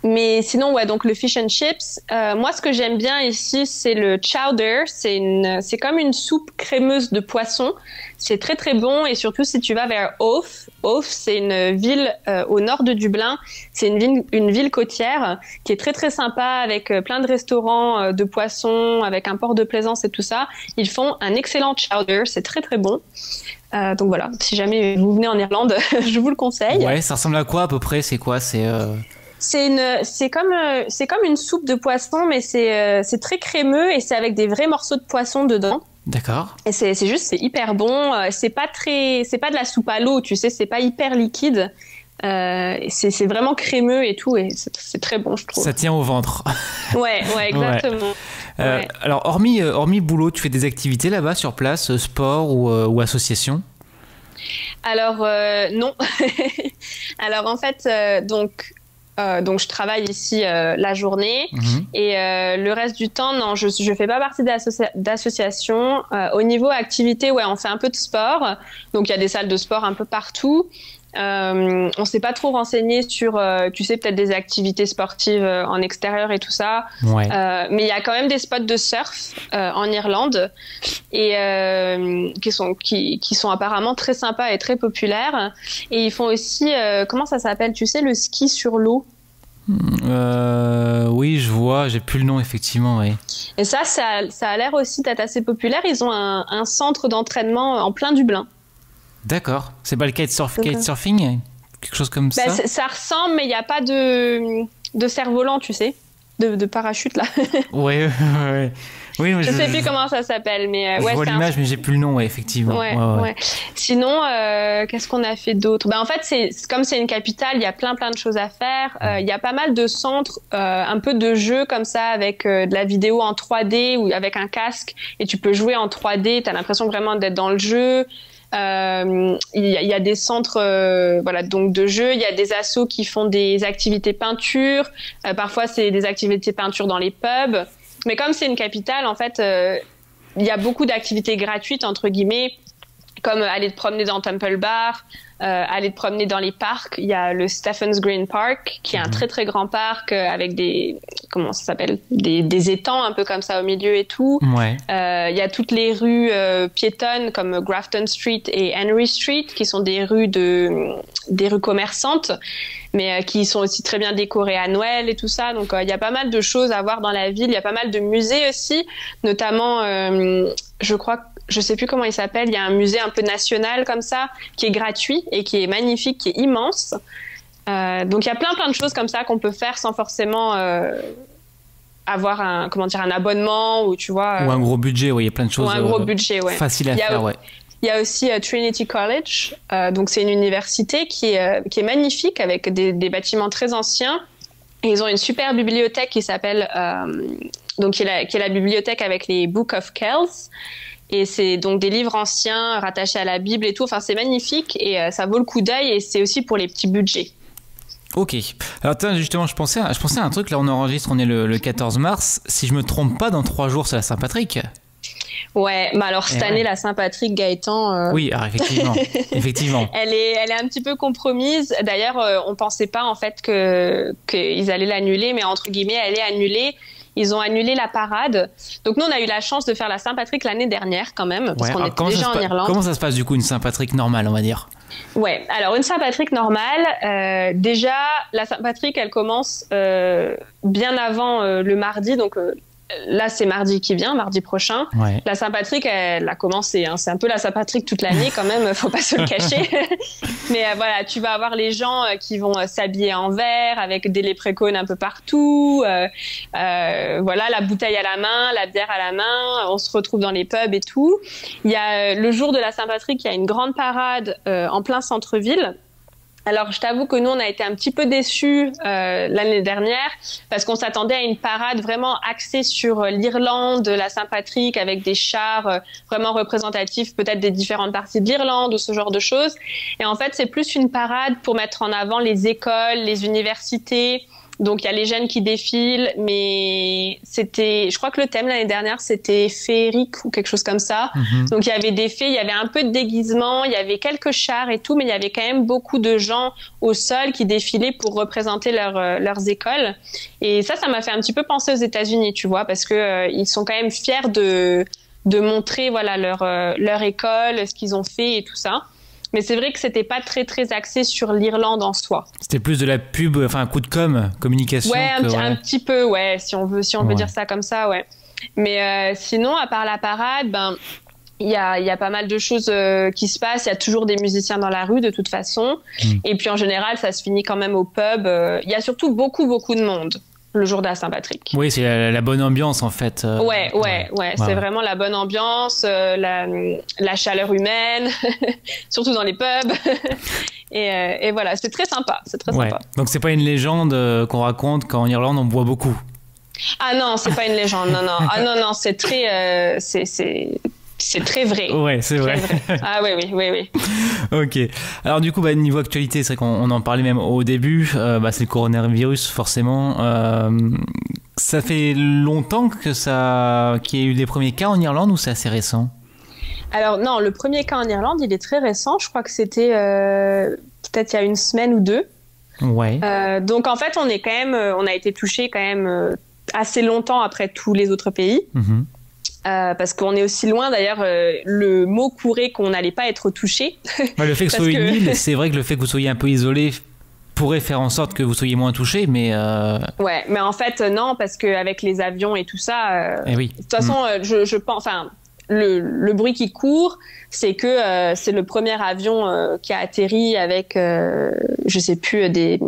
Mais sinon, ouais, donc le fish and chips. Moi, ce que j'aime bien ici, c'est le chowder. C'est comme une soupe crémeuse de poisson. C'est très, très bon. Et surtout, si tu vas vers Oath, c'est une ville au nord de Dublin. C'est une ville côtière qui est très, très sympa avec plein de restaurants de poissons, avec un port de plaisance et tout ça. Ils font un excellent chowder. C'est très, très bon. Donc voilà, si jamais vous venez en Irlande, je vous le conseille. Ouais, ça ressemble à quoi à peu près? C'est quoi? C'est comme une soupe de poisson, mais c'est très crémeux et c'est avec des vrais morceaux de poisson dedans. D'accord. Et c'est hyper bon. C'est pas de la soupe à l'eau, tu sais, c'est pas hyper liquide. C'est vraiment crémeux et tout, et c'est très bon, je trouve. Ça tient au ventre. Ouais, exactement. Ouais. Alors, hormis boulot, tu fais des activités là-bas sur place, sport ou association? Alors, non. Alors, en fait, donc je travaille ici la journée et le reste du temps, non, je fais pas partie d'association. Au niveau activité, ouais, on fait un peu de sport. Donc, il y a des salles de sport un peu partout. On s'est pas trop renseigné sur, tu sais, peut-être des activités sportives en extérieur et tout ça. Ouais. Mais il y a quand même des spots de surf en Irlande et qui sont apparemment très sympas et très populaires. Et ils font aussi, comment ça s'appelle, tu sais, le ski sur l'eau. Oui, je vois, j'ai plus le nom effectivement. Ouais. Et ça a l'air aussi d'être assez populaire. Ils ont un centre d'entraînement en plein Dublin. D'accord. C'est pas le kitesurfing? Quelque chose comme ça? Ça ressemble, mais il n'y a pas de cerf-volant, tu sais, de parachute, là. Ouais. Oui, je sais plus comment ça s'appelle, mais je vois l'image, mais j'ai plus le nom, ouais, effectivement. Ouais. Sinon, qu'est-ce qu'on a fait d'autre? En fait, comme c'est une capitale, il y a plein de choses à faire. Il y a pas mal de centres, un peu de jeux comme ça, avec de la vidéo en 3D ou avec un casque, et tu peux jouer en 3D. T'as l'impression vraiment d'être dans le jeu. Il y a des centres donc de jeux, il y a des assos qui font des activités peinture, parfois c'est des activités peinture dans les pubs, mais comme c'est une capitale, en fait, il y a beaucoup d'activités gratuites entre guillemets, comme aller te promener dans Temple Bar, aller te promener dans les parcs. Il y a le Stephen's Green Park, qui est un très très grand parc avec des étangs un peu comme ça au milieu et tout. Ouais. Il y a toutes les rues piétonnes comme Grafton Street et Henry Street, qui sont des rues commerçantes, mais qui sont aussi très bien décorées à Noël et tout ça. Donc il y a pas mal de choses à voir dans la ville. Il y a pas mal de musées aussi, notamment je sais plus comment il s'appelle, il y a un musée un peu national comme ça, qui est gratuit et qui est magnifique, qui est immense. Donc il y a plein de choses comme ça qu'on peut faire sans forcément avoir un abonnement ou tu vois. Ou un gros budget, oui, il y a plein de choses. Ou un gros budget, ouais. Facile à faire, ouais. Il y a aussi Trinity College, donc c'est une université qui est magnifique avec des bâtiments très anciens. Et ils ont une super bibliothèque qui s'appelle qui est la bibliothèque avec les Book of Kells. Et c'est donc des livres anciens rattachés à la Bible et tout. Enfin, c'est magnifique et ça vaut le coup d'œil et c'est aussi pour les petits budgets. Ok. Alors, justement, je pensais à un truc. Là, on enregistre, on est le 14 mars. Si je me trompe pas, dans 3 jours, c'est la Saint-Patrick. Ouais, mais alors cette année, la Saint-Patrick, Gaëtan... Oui, alors effectivement. Elle est un petit peu compromise. D'ailleurs, on pensait pas en fait qu'ils allaient l'annuler, mais entre guillemets, elle est annulée. Ils ont annulé la parade. Donc nous, on a eu la chance de faire la Saint-Patrick l'année dernière quand même, parce qu'on était déjà en Irlande. Comment ça se passe du coup, une Saint-Patrick normale, on va dire? Ouais, alors une Saint-Patrick normale, déjà, la Saint-Patrick, elle commence bien avant le mardi, donc... Là, c'est mardi qui vient, mardi prochain. Ouais. La Saint-Patrick, elle a commencé. Hein. C'est un peu la Saint-Patrick toute l'année quand même, faut pas se le cacher. Mais voilà, tu vas avoir les gens qui vont s'habiller en vert avec des léprechauns un peu partout. Voilà, la bouteille à la main, la bière à la main. On se retrouve dans les pubs et tout. Il y a le jour de la Saint-Patrick, il y a une grande parade en plein centre-ville. Alors, je t'avoue que nous, on a été un petit peu déçus l'année dernière parce qu'on s'attendait à une parade vraiment axée sur l'Irlande, la Saint-Patrick, avec des chars vraiment représentatifs peut-être des différentes parties de l'Irlande ou ce genre de choses. Et en fait, c'est plus une parade pour mettre en avant les écoles, les universités. Donc, il y a les jeunes qui défilent, mais je crois que le thème l'année dernière, c'était féerique ou quelque chose comme ça. Donc, il y avait des fées, il y avait un peu de déguisement, il y avait quelques chars et tout, mais il y avait quand même beaucoup de gens au sol qui défilaient pour représenter leurs écoles. Et ça m'a fait un petit peu penser aux États-Unis, tu vois, parce que ils sont quand même fiers de montrer, voilà, leur école, ce qu'ils ont fait et tout ça. Mais c'est vrai que c'était pas très très axé sur l'Irlande en soi. C'était plus de la pub, enfin un coup de communication. Ouais, un petit peu, ouais, si on veut dire ça comme ça, ouais. Mais sinon, à part la parade, il y a pas mal de choses qui se passent. Il y a toujours des musiciens dans la rue de toute façon. Et puis en général, ça se finit quand même au pub. Il y a surtout beaucoup de monde le jour de la Saint-Patrick. Oui, c'est la bonne ambiance en fait. Ouais. C'est vraiment la bonne ambiance, la chaleur humaine, surtout dans les pubs. et voilà, c'est très sympa. Sympa. Donc c'est pas une légende qu'on raconte qu'en Irlande on boit beaucoup. Ah non, c'est pas une légende. Non. Ah non, c'est très, c'est très vrai. Ouais, c'est vrai. Ah oui. Ok. Alors du coup, niveau actualité, c'est vrai qu'on en parlait même au début. C'est le coronavirus, forcément. Ça fait longtemps qu'il y a eu les premiers cas en Irlande ou c'est assez récent? Alors non, le premier cas en Irlande, il est très récent. Je crois que c'était peut-être il y a une semaine ou deux. Ouais. Donc en fait, on a été touché quand même assez longtemps après tous les autres pays. Parce qu'on est aussi loin, d'ailleurs, le mot courait qu'on n'allait pas être touché. Le fait que ce soit une île, c'est vrai que le fait que vous soyez un peu isolé pourrait faire en sorte que vous soyez moins touché, mais... Ouais, mais en fait, non, parce qu'avec les avions et tout ça... oui. De toute façon, je pense... Enfin, le bruit qui court, c'est que c'est le premier avion qui a atterri avec, je sais plus, des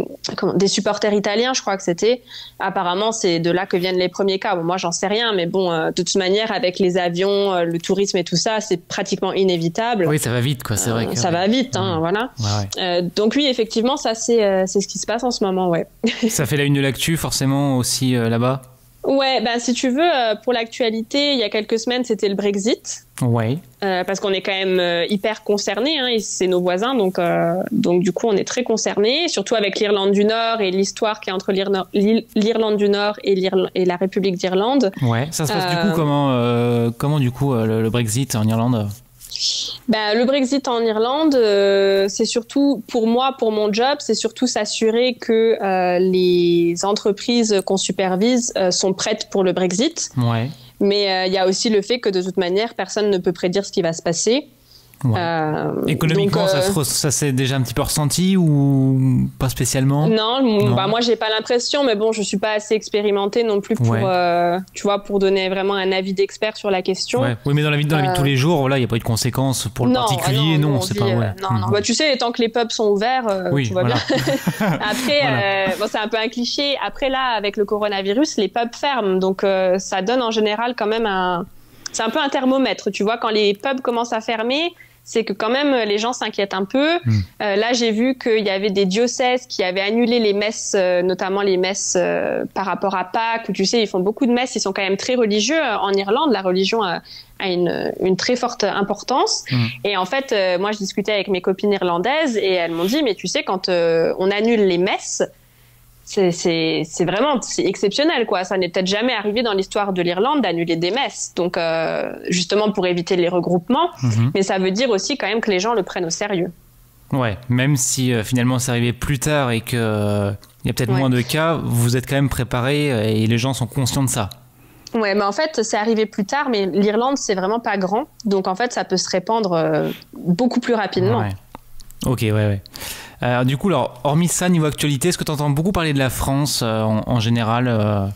supporters italiens, je crois que c'était. Apparemment, c'est de là que viennent les premiers cas. Bon, moi, j'en sais rien, mais bon, de toute manière, avec les avions, le tourisme et tout ça, c'est pratiquement inévitable. Oui, ça va vite, quoi. C'est vrai que ça va vite, hein, voilà. Ouais. Donc oui, effectivement, ça, c'est ce qui se passe en ce moment, ouais. Ça fait la une de l'actu, forcément, aussi là-bas. Ouais, si tu veux, pour l'actualité, il y a quelques semaines, c'était le Brexit. Ouais. Parce qu'on est quand même hyper concernés, hein, et c'est nos voisins, donc du coup, on est très concernés, surtout avec l'Irlande du Nord et l'histoire qui est entre l'Irlande du Nord et la République d'Irlande. Ouais, ça se passe du coup comment du coup le Brexit en Irlande? Le Brexit en Irlande, c'est surtout, pour moi, pour mon job, c'est surtout s'assurer que les entreprises qu'on supervise sont prêtes pour le Brexit. Ouais. Mais il y a aussi le fait que de toute manière, personne ne peut prédire ce qui va se passer. Ouais. Économiquement, ça s'est déjà un petit peu ressenti ou pas spécialement? Non. Moi j'ai pas l'impression, mais bon, je suis pas assez expérimentée non plus pour, tu vois, pour donner vraiment un avis d'expert sur la question. Ouais. Oui, mais dans la vie de tous les jours, voilà, il y a pas eu de conséquences pour le particulier, non, c'est pas. Non. Tu sais, tant que les pubs sont ouverts, tout va bien. Après, c'est un peu un cliché. Après là, avec le coronavirus, les pubs ferment, donc ça donne en général quand même c'est un peu un thermomètre, tu vois, quand les pubs commencent à fermer, c'est que quand même les gens s'inquiètent un peu. Là, j'ai vu qu'il y avait des diocèses qui avaient annulé les messes, notamment les messes par rapport à Pâques, où tu sais, ils font beaucoup de messes, ils sont quand même très religieux. En Irlande, la religion a une très forte importance. Et en fait, moi, je discutais avec mes copines irlandaises et elles m'ont dit, mais tu sais, quand on annule les messes, c'est vraiment exceptionnel, quoi. Ça n'est peut-être jamais arrivé dans l'histoire de l'Irlande d'annuler des messes. Donc, justement pour éviter les regroupements. Mais ça veut dire aussi quand même que les gens le prennent au sérieux. Ouais, même si finalement c'est arrivé plus tard et qu'il y a peut-être moins de cas, vous êtes quand même préparés et les gens sont conscients de ça. Ouais, mais en fait, c'est arrivé plus tard, mais l'Irlande, c'est vraiment pas grand. Donc, en fait, ça peut se répandre beaucoup plus rapidement. Ouais. Ok, ouais. Du coup, hormis ça, niveau actualité, est-ce que tu entends beaucoup parler de la France en général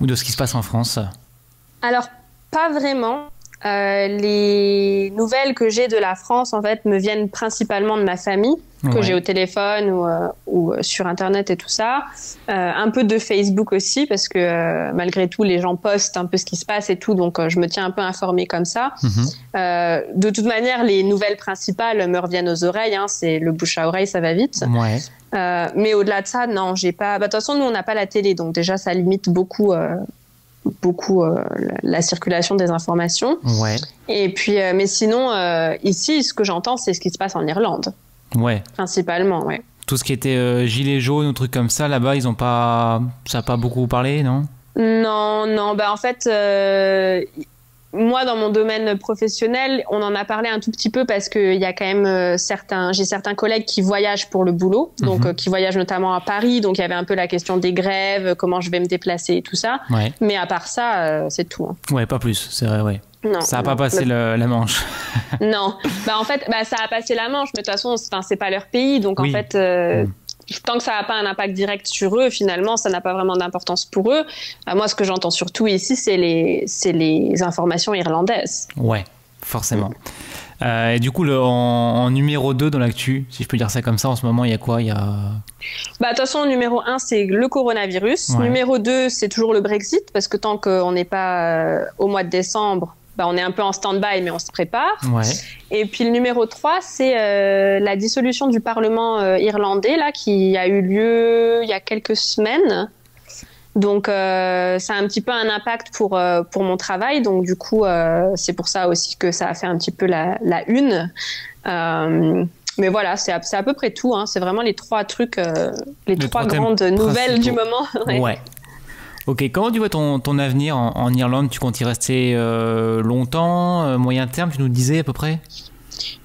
ou de ce qui se passe en France? Alors, pas vraiment. les nouvelles que j'ai de la France, en fait, me viennent principalement de ma famille, que j'ai au téléphone ou sur Internet et tout ça. Un peu de Facebook aussi, parce que malgré tout, les gens postent un peu ce qui se passe et tout, donc je me tiens un peu informée comme ça. De toute manière, les nouvelles principales me reviennent aux oreilles, hein, c'est le bouche à oreille, ça va vite. Mais au-delà de ça, non, j'ai pas... De toute façon, nous, on n'a pas la télé, donc déjà, ça limite beaucoup la circulation des informations. Et puis, mais sinon, ici, ce que j'entends, c'est ce qui se passe en Irlande. Principalement, Tout ce qui était gilets jaunes ou trucs comme ça, là-bas, ça n'a pas beaucoup parlé, non? Non. Bah, en fait, moi, dans mon domaine professionnel, on en a parlé un tout petit peu parce qu'il y a quand même j'ai certains collègues qui voyagent pour le boulot, donc qui voyagent notamment à Paris, donc il y avait un peu la question des grèves, comment je vais me déplacer et tout ça. Mais à part ça, c'est tout. Hein. Pas plus, c'est vrai, Non, ça n'a pas passé la Manche. Non, en fait, ça a passé la Manche, mais de toute façon, c'est pas leur pays, donc en fait, tant que ça n'a pas un impact direct sur eux, finalement, ça n'a pas vraiment d'importance pour eux. Moi, ce que j'entends surtout ici, c'est les informations irlandaises. Forcément. Et du coup, en numéro 2 dans l'actu, si je peux dire ça comme ça, en ce moment, il y a quoi? De toute façon, numéro 1, c'est le coronavirus. Numéro 2, c'est toujours le Brexit, parce que tant qu'on n'est pas au mois de décembre, on est un peu en stand-by, mais on se prépare. Et puis le numéro 3, c'est la dissolution du Parlement irlandais, là, qui a eu lieu il y a quelques semaines. Donc, ça a un petit peu un impact pour mon travail. Donc, du coup, c'est pour ça aussi que ça a fait un petit peu la une. Mais voilà, c'est à peu près tout. Hein. C'est vraiment les trois trucs, les trois grandes nouvelles du moment. Ok, comment tu vois ton avenir en Irlande? Tu comptes y rester longtemps, moyen terme, tu nous disais à peu près?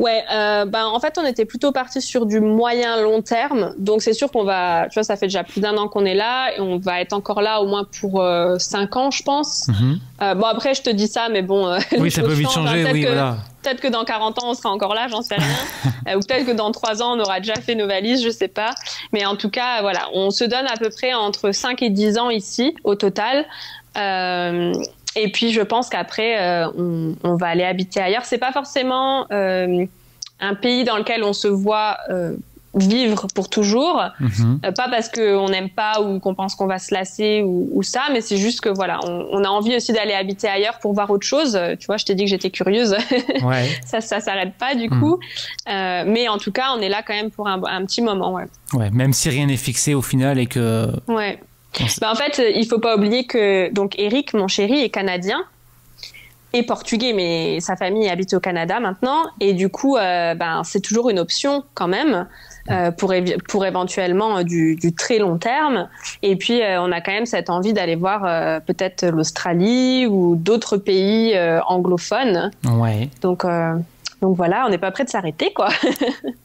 En fait, on était plutôt parti sur du moyen-long terme. Donc, c'est sûr qu'on va... Tu vois, ça fait déjà plus d'1 an qu'on est là et on va être encore là au moins pour 5 ans, je pense. Après, je te dis ça, mais bon... oui, ça peut vite changer, Peut-être que dans 40 ans, on sera encore là, j'en sais rien. Ou peut-être que dans 3 ans, on aura déjà fait nos valises, je sais pas. Mais en tout cas, voilà, on se donne à peu près entre 5 et 10 ans ici, au total. Et puis, je pense qu'après, on va aller habiter ailleurs. C'est pas forcément un pays dans lequel on se voit vivre pour toujours. Pas parce qu'on n'aime pas ou qu'on pense qu'on va se lasser ou ça, mais c'est juste que voilà, on a envie aussi d'aller habiter ailleurs pour voir autre chose. Tu vois, je t'ai dit que j'étais curieuse. Ça s'arrête pas du coup. Mais en tout cas, on est là quand même pour un petit moment. Même si rien n'est fixé au final et que... en fait, il faut pas oublier que donc Eric, mon chéri, est canadien et portugais, mais sa famille habite au Canada maintenant, et du coup, c'est toujours une option quand même pour éventuellement du très long terme. Et puis, on a quand même cette envie d'aller voir peut-être l'Australie ou d'autres pays anglophones. Donc voilà, on n'est pas prêt de s'arrêter, quoi.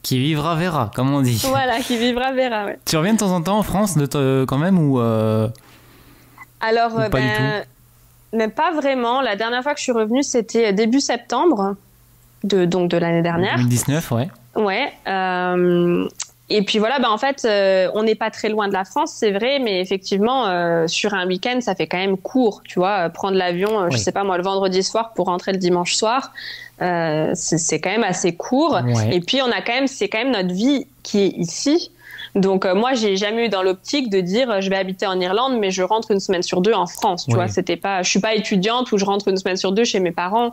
Qui vivra verra, comme on dit. Voilà, qui vivra verra, Tu reviens de temps en temps en France quand même ou Alors, ou pas du tout? Mais pas vraiment. La dernière fois que je suis revenue, c'était début septembre de l'année dernière. 2019, Et puis voilà, en fait, on n'est pas très loin de la France, c'est vrai, mais effectivement, sur un week-end, ça fait quand même court, tu vois. Prendre l'avion, je sais pas moi, le vendredi soir pour rentrer le dimanche soir, c'est quand même assez court. Et puis c'est quand même notre vie qui est ici. Donc moi, j'ai jamais eu dans l'optique de dire je vais habiter en Irlande, mais je rentre une semaine sur 2 en France. Tu vois, je suis pas étudiante où je rentre une semaine sur 2 chez mes parents.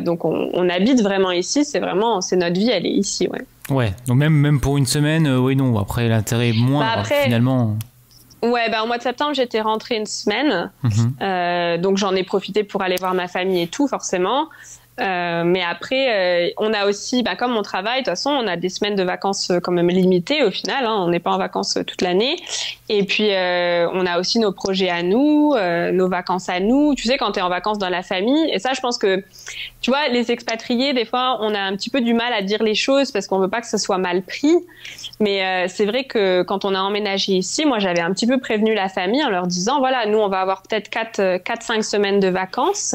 Donc on habite vraiment ici. C'est notre vie, elle est ici, donc même pour une semaine, non. Après, l'intérêt est moins finalement. Au mois de septembre, j'étais rentrée une semaine. Donc j'en ai profité pour aller voir ma famille et tout, forcément. Mais après, on a aussi, comme on travaille, de toute façon, on a des semaines de vacances quand même limitées au final. On n'est pas en vacances toute l'année. Et puis, on a aussi nos projets à nous, nos vacances à nous. Tu sais, quand tu es en vacances dans la famille. Et ça, je pense que, tu vois, les expatriés, des fois, on a un petit peu du mal à dire les choses parce qu'on veut pas que ce soit mal pris. Mais c'est vrai que quand on a emménagé ici, moi, j'avais un petit peu prévenu la famille en leur disant, voilà, nous, on va avoir peut-être 4-5 semaines de vacances.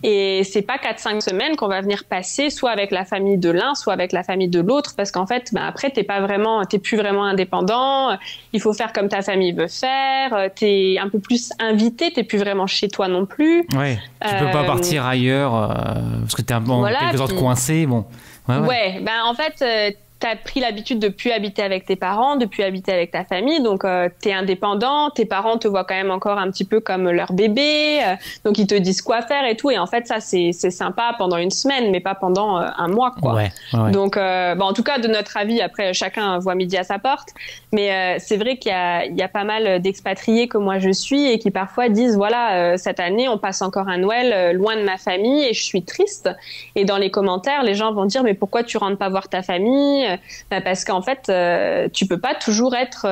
Et c'est pas 4-5 semaines semaines qu'on va venir passer soit avec la famille de l'un, soit avec la famille de l'autre, parce qu'en fait, après, t'es plus vraiment indépendant. Il faut faire comme ta famille veut faire. T'es un peu plus invité. T'es plus vraiment chez toi non plus. Ouais. Tu peux pas partir ailleurs parce que t'es en quelque sorte coincé. Bon. Ouais. En fait. T'as pris l'habitude de plus habiter avec tes parents, de plus habiter avec ta famille, donc t'es indépendant, tes parents te voient quand même encore un petit peu comme leur bébé, donc ils te disent quoi faire et tout, et en fait ça c'est sympa pendant une semaine, mais pas pendant un mois, quoi. Ouais. Donc en tout cas de notre avis, après chacun voit midi à sa porte, mais c'est vrai qu'il y a pas mal d'expatriés comme moi je suis et qui parfois disent voilà, cette année on passe encore un Noël loin de ma famille et je suis triste, et dans les commentaires les gens vont dire mais pourquoi tu rentres pas voir ta famille? Parce qu'en fait, tu peux pas toujours être...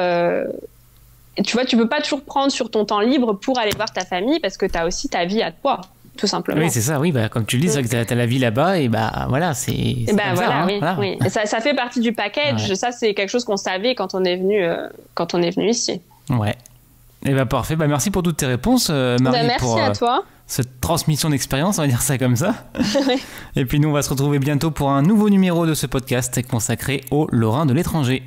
tu vois, tu peux pas toujours prendre sur ton temps libre pour aller voir ta famille parce que tu as aussi ta vie à toi, tout simplement. Oui, c'est ça, oui. Comme tu le dis, c'est vrai que tu as la vie là-bas et voilà, c'est comme ça, hein, oui, voilà. oui. Et ça fait partie du package. Ouais. Ça, c'est quelque chose qu'on savait quand on est venu ici. Ouais. Et parfait. Merci pour toutes tes réponses, Marie. Merci à toi. Cette transmission d'expérience, on va dire ça comme ça. Et puis nous, on va se retrouver bientôt pour un nouveau numéro de ce podcast consacré aux Lorrains de l'étranger.